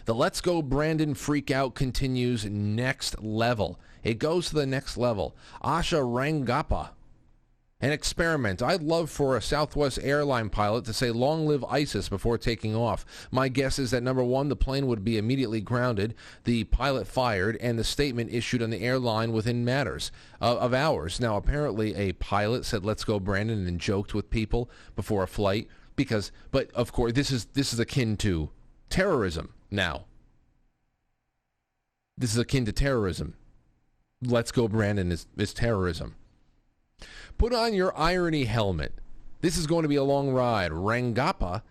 The Let's Go Brandon freakout continues next level. It goes to the next level. Asha Rangappa. An experiment. I'd love for a Southwest airline pilot to say long live ISIS before taking off. My guess is that number one, the plane would be immediately grounded, the pilot fired, and the statement issued on the airline within matters of hours. Now, apparently a pilot said let's go Brandon and joked with people before a flight but of course this is akin to terrorism now. This is akin to terrorism. Let's go Brandon is terrorism. Put on your irony helmet. This is going to be a long ride. Rangappa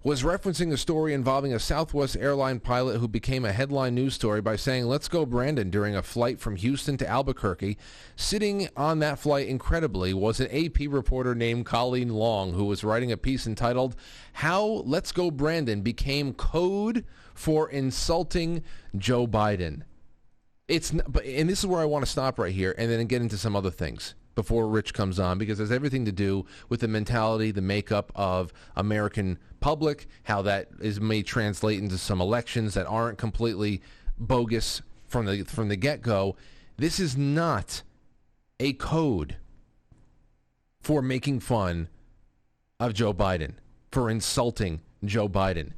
was referencing a story involving a Southwest airline pilot who became a headline news story by saying, let's go Brandon, during a flight from Houston to Albuquerque. Sitting on that flight, incredibly, was an AP reporter named Colleen Long, who was writing a piece entitled, How Let's Go Brandon Became Code for Insulting Joe Biden. And this is where I want to stop right here and then get into some other things before Rich comes on, because it has everything to do with the mentality, the makeup of American public, how that may translate into some elections that aren't completely bogus from the get-go. This is not a code for making fun of Joe Biden, for insulting Joe Biden.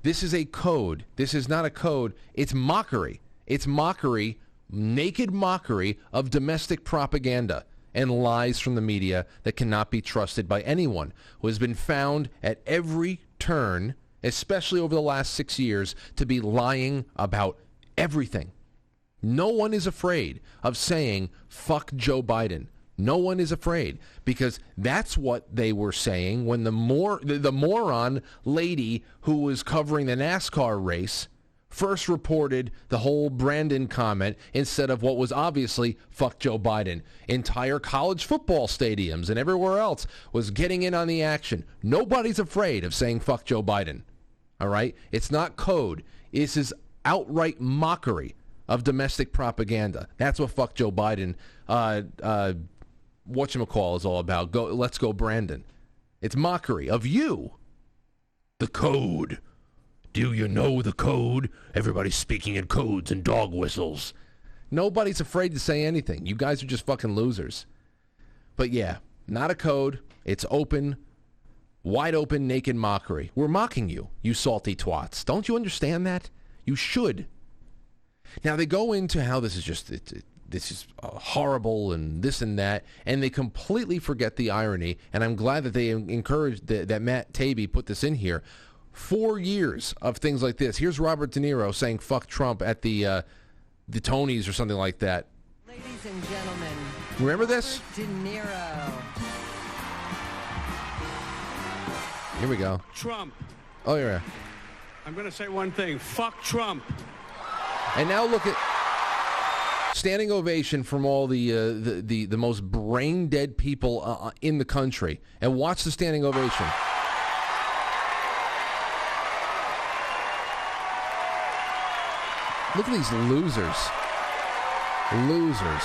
This is a code. This is not a code. It's mockery. It's mockery, naked mockery of domestic propaganda and lies from the media that cannot be trusted by anyone, who has been found at every turn, especially over the last 6 years, to be lying about everything. No one is afraid of saying, fuck Joe Biden. No one is afraid, because that's what they were saying when the moron lady who was covering the NASCAR race first reported the whole Brandon comment instead of what was obviously fuck Joe Biden. Entire college football stadiums and everywhere else was getting in on the action. Nobody's afraid of saying fuck Joe Biden. All right? It's not code. This is outright mockery of domestic propaganda. That's what fuck Joe Biden, whatchamacall, is all about. Let's go Brandon. It's mockery of you. The code. Do you know the code? Everybody's speaking in codes and dog whistles. Nobody's afraid to say anything. You guys are just fucking losers. But yeah, not a code. It's open, wide open, naked mockery. We're mocking you, you salty twats. Don't you understand that? You should. Now they go into how this is just this is horrible and this and that, and they completely forget the irony. And I'm glad that they encouraged that Matt Taibbi put this in here. 4 years of things like this. Here's Robert De Niro saying "fuck Trump" at the Tonys or something like that. Ladies and gentlemen, remember this? De Niro. Here we go. Trump. Oh yeah. I'm going to say one thing. Fuck Trump. And now look at standing ovation from all the most brain dead people in the country, and watch the standing ovation. Look at these losers. Losers.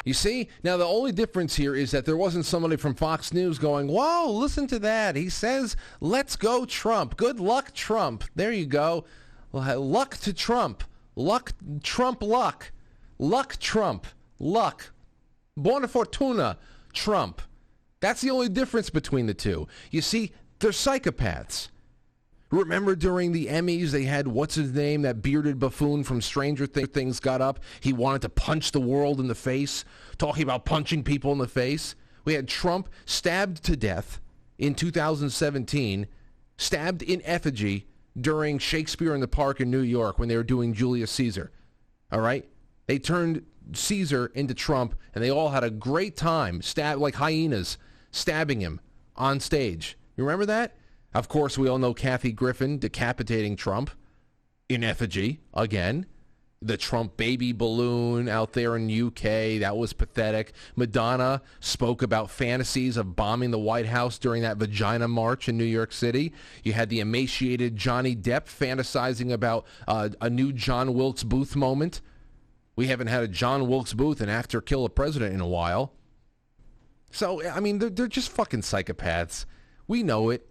You see? Now, the only difference here is that there wasn't somebody from Fox News going, whoa, listen to that. He says, let's go Trump. Good luck, Trump. There you go. Luck to Trump. Luck, Trump, luck. Luck, Trump. Luck. Buona fortuna, Trump. That's the only difference between the two. You see, they're psychopaths. Remember during the Emmys, they had, what's his name, that bearded buffoon from Stranger Things got up. He wanted to punch the world in the face, talking about punching people in the face. We had Trump stabbed to death in 2017, stabbed in effigy during Shakespeare in the Park in New York when they were doing Julius Caesar. All right? They turned Caesar into Trump, and they all had a great time, like hyenas, stabbing him on stage. You remember that? Of course, we all know Kathy Griffin decapitating Trump in effigy again. The Trump baby balloon out there in UK, that was pathetic. Madonna spoke about fantasies of bombing the White House during that vagina march in New York City. You had the emaciated Johnny Depp fantasizing about a new John Wilkes Booth moment. We haven't had a John Wilkes Booth, an actor, kill a president in a while. So, I mean, they're just fucking psychopaths. We know it.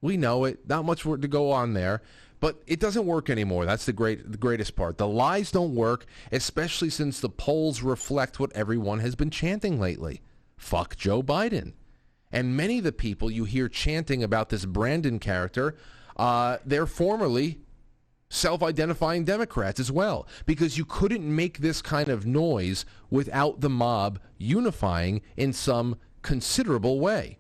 We know it. Not much to go on there. But it doesn't work anymore. That's the greatest part. The lies don't work, especially since the polls reflect what everyone has been chanting lately. Fuck Joe Biden. And many of the people you hear chanting about this Brandon character, they're formerly self-identifying Democrats as well, because you couldn't make this kind of noise without the mob unifying in some considerable way.